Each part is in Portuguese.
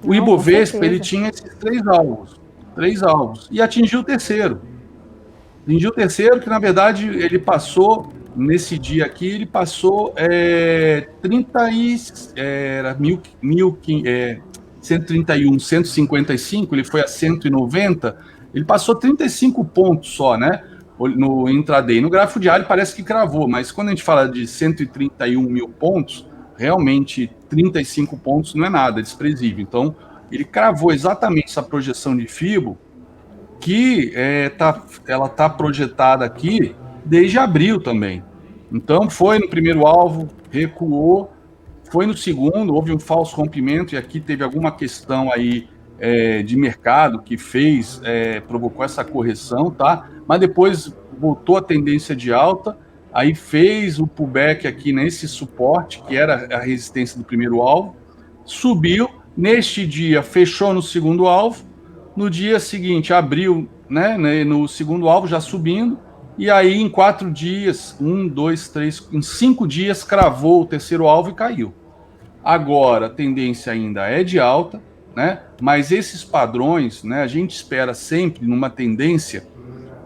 O Não, com Ibovespa, ele certeza. tinha esses três alvos, e atingiu o terceiro. Atingiu o terceiro, que na verdade ele passou, nesse dia aqui, ele passou 30 e, era é, 131, 155, ele foi a 190, ele passou 35 pontos só, né? No intraday. No gráfico diário parece que cravou, mas quando a gente fala de 131 mil pontos, realmente 35 pontos não é nada, é desprezível. Então, ele cravou exatamente essa projeção de FIBO que ela está projetada aqui desde abril também. Então, foi no primeiro alvo, recuou, foi no segundo, houve um falso rompimento, e aqui teve alguma questão aí de mercado que provocou essa correção, tá? Mas depois voltou a tendência de alta, aí fez o pullback aqui nesse suporte, que era a resistência do primeiro alvo, subiu, neste dia fechou no segundo alvo, no dia seguinte abriu, né, no segundo alvo já subindo, e aí em 4 dias, 1, 2, 3, em 5 dias cravou o terceiro alvo e caiu. Agora a tendência ainda é de alta, né? Mas esses padrões, né, a gente espera sempre numa tendência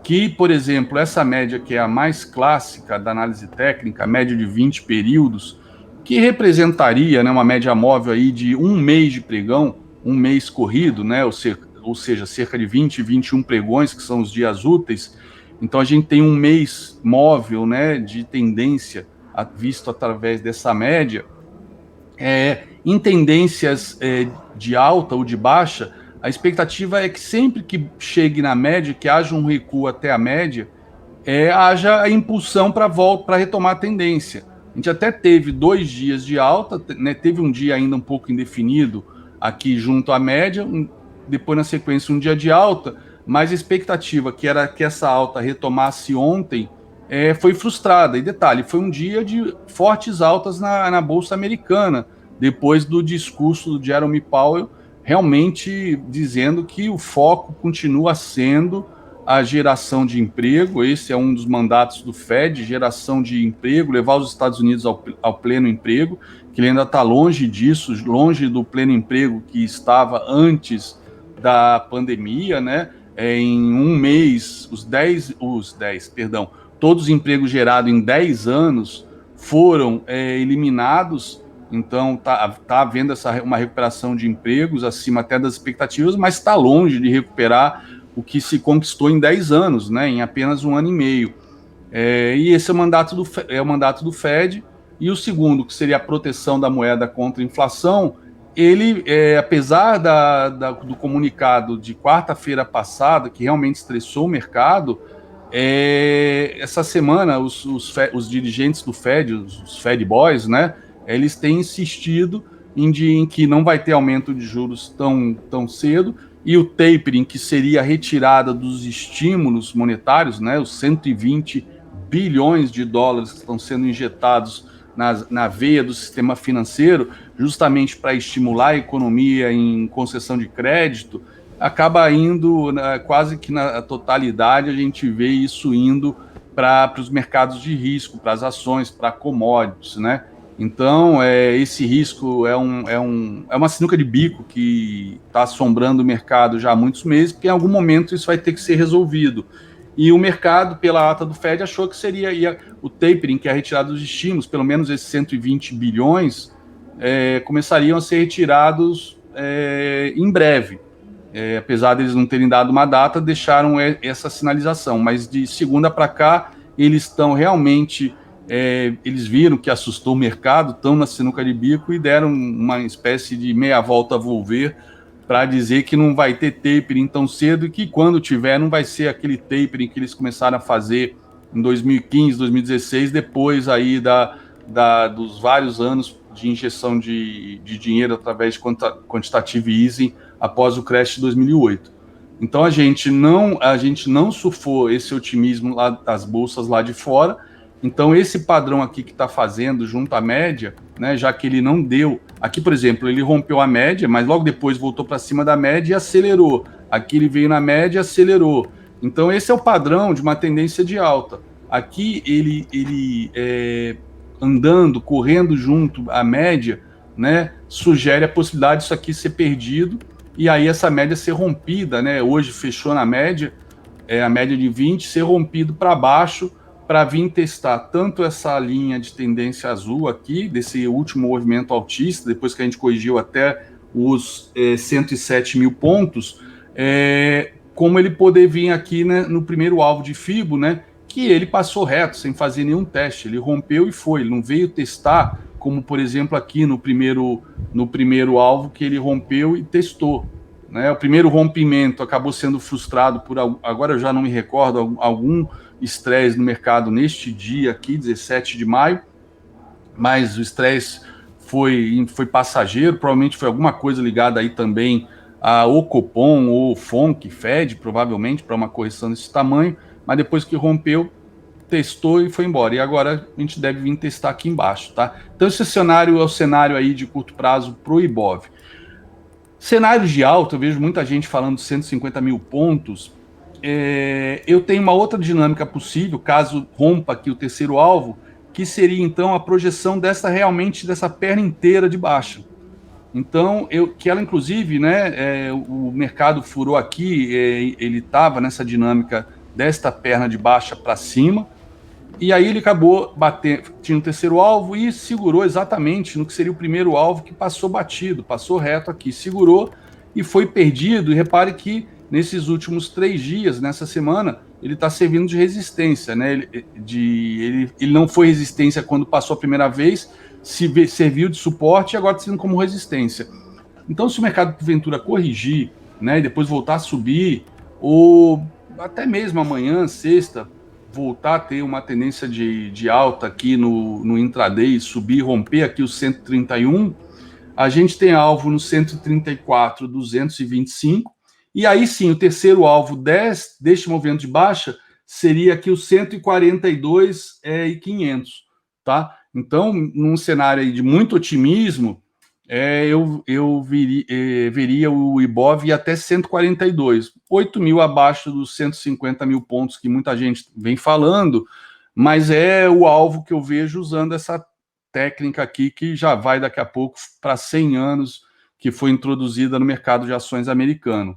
que, por exemplo, essa média que é a mais clássica da análise técnica, a média de 20 períodos, que representaria, né, uma média móvel aí de um mês de pregão, um mês corrido, né, ou seja, cerca de 20, 21 pregões, que são os dias úteis. Então a gente tem um mês móvel, né, de tendência visto através dessa média. Em tendências de alta ou de baixa, a expectativa é que sempre que chegue na média, que haja um recuo até a média, haja a impulsão para volta, para retomar a tendência. A gente até teve 2 dias de alta, né, teve um dia ainda um pouco indefinido aqui junto à média, depois na sequência um dia de alta, mas a expectativa que era que essa alta retomasse ontem foi frustrada. E detalhe, foi um dia de fortes altas na Bolsa Americana, depois do discurso do Jerome Powell, realmente dizendo que o foco continua sendo a geração de emprego. Esse é um dos mandatos do Fed, geração de emprego, levar os Estados Unidos ao pleno emprego, que ele ainda está longe disso, longe do pleno emprego que estava antes da pandemia, né? Em um mês, todos os empregos gerados em 10 anos foram eliminados. Então tá havendo uma recuperação de empregos acima até das expectativas, mas está longe de recuperar o que se conquistou em 10 anos, né, em apenas um ano e meio. E esse é o mandato do Fed. E o segundo, que seria a proteção da moeda contra a inflação, ele, apesar do comunicado de quarta-feira passada, que realmente estressou o mercado, essa semana os dirigentes do Fed, os Fed Boys, né, eles têm insistido em que não vai ter aumento de juros tão cedo, e o tapering, que seria a retirada dos estímulos monetários, né, os 120 bilhões de dólares que estão sendo injetados na veia do sistema financeiro, justamente para estimular a economia em concessão de crédito, acaba indo quase que na totalidade, a gente vê isso indo para os mercados de risco, para as ações, para commodities, né? Então, esse risco é uma sinuca de bico que está assombrando o mercado já há muitos meses, porque em algum momento isso vai ter que ser resolvido. E o mercado, pela ata do Fed, achou que seria o tapering, que é a retirada dos estímulos, pelo menos esses 120 bilhões, começariam a ser retirados em breve. Apesar deles não terem dado uma data, deixaram essa sinalização. Mas de segunda para cá, eles estão realmente... eles viram que assustou o mercado, estão na sinuca de bico e deram uma espécie de meia volta a volver para dizer que não vai ter tapering tão cedo, e que quando tiver não vai ser aquele tapering que eles começaram a fazer em 2015, 2016, depois aí dos vários anos de injeção de dinheiro através de quantitative easing após o crash de 2008. Então a gente não surfou esse otimismo lá das bolsas lá de fora. Então esse padrão aqui que está fazendo junto à média, né, já que ele não deu... Aqui, por exemplo, ele rompeu a média, mas logo depois voltou para cima da média e acelerou. Aqui ele veio na média e acelerou. Então esse é o padrão de uma tendência de alta. Aqui ele andando, correndo junto à média, né, sugere a possibilidade disso aqui ser perdido e aí essa média ser rompida, né? Hoje fechou na média, a média de 20, ser rompido para baixo para vir testar tanto essa linha de tendência azul aqui, desse último movimento altista, depois que a gente corrigiu até os 107 mil pontos, como ele poder vir aqui, né, no primeiro alvo de Fibo, né, que ele passou reto, sem fazer nenhum teste, ele rompeu e foi, ele não veio testar, como por exemplo aqui no primeiro alvo que ele rompeu e testou. Né? O primeiro rompimento acabou sendo frustrado por, agora eu já não me recordo, algum estresse no mercado neste dia aqui, 17 de maio, mas o estresse foi passageiro, provavelmente foi alguma coisa ligada aí também ao Copom ou FONC, Fed, provavelmente, para uma correção desse tamanho, mas depois que rompeu, testou e foi embora. E agora a gente deve vir testar aqui embaixo, tá? Então esse cenário é o cenário aí de curto prazo pro Ibov. Cenários de alta, eu vejo muita gente falando de 150 mil pontos. Eu tenho uma outra dinâmica possível, caso rompa aqui o terceiro alvo, que seria então a projeção dessa perna inteira de baixa. Então, que ela inclusive, né, o mercado furou aqui, ele estava nessa dinâmica desta perna de baixa para cima, e aí ele acabou batendo, tinha o terceiro alvo e segurou exatamente no que seria o primeiro alvo, que passou batido, passou reto aqui, segurou e foi perdido. E repare que nesses últimos 3 dias, nessa semana, ele está servindo de resistência, né? Ele não foi resistência quando passou a primeira vez, serviu de suporte e agora está sendo como resistência. Então, se o mercado porventura corrigir, né, e depois voltar a subir, ou até mesmo amanhã, sexta, voltar a ter uma tendência de alta aqui no intraday, subir, romper aqui os 131, a gente tem alvo no 134,225, e aí sim, o terceiro alvo deste movimento de baixa seria aqui o 142,500, tá? Então, num cenário aí de muito otimismo, eu veria o Ibov ir até 142, 8 mil abaixo dos 150 mil pontos que muita gente vem falando, mas é o alvo que eu vejo usando essa técnica aqui, que já vai daqui a pouco para 100 anos, que foi introduzida no mercado de ações americano.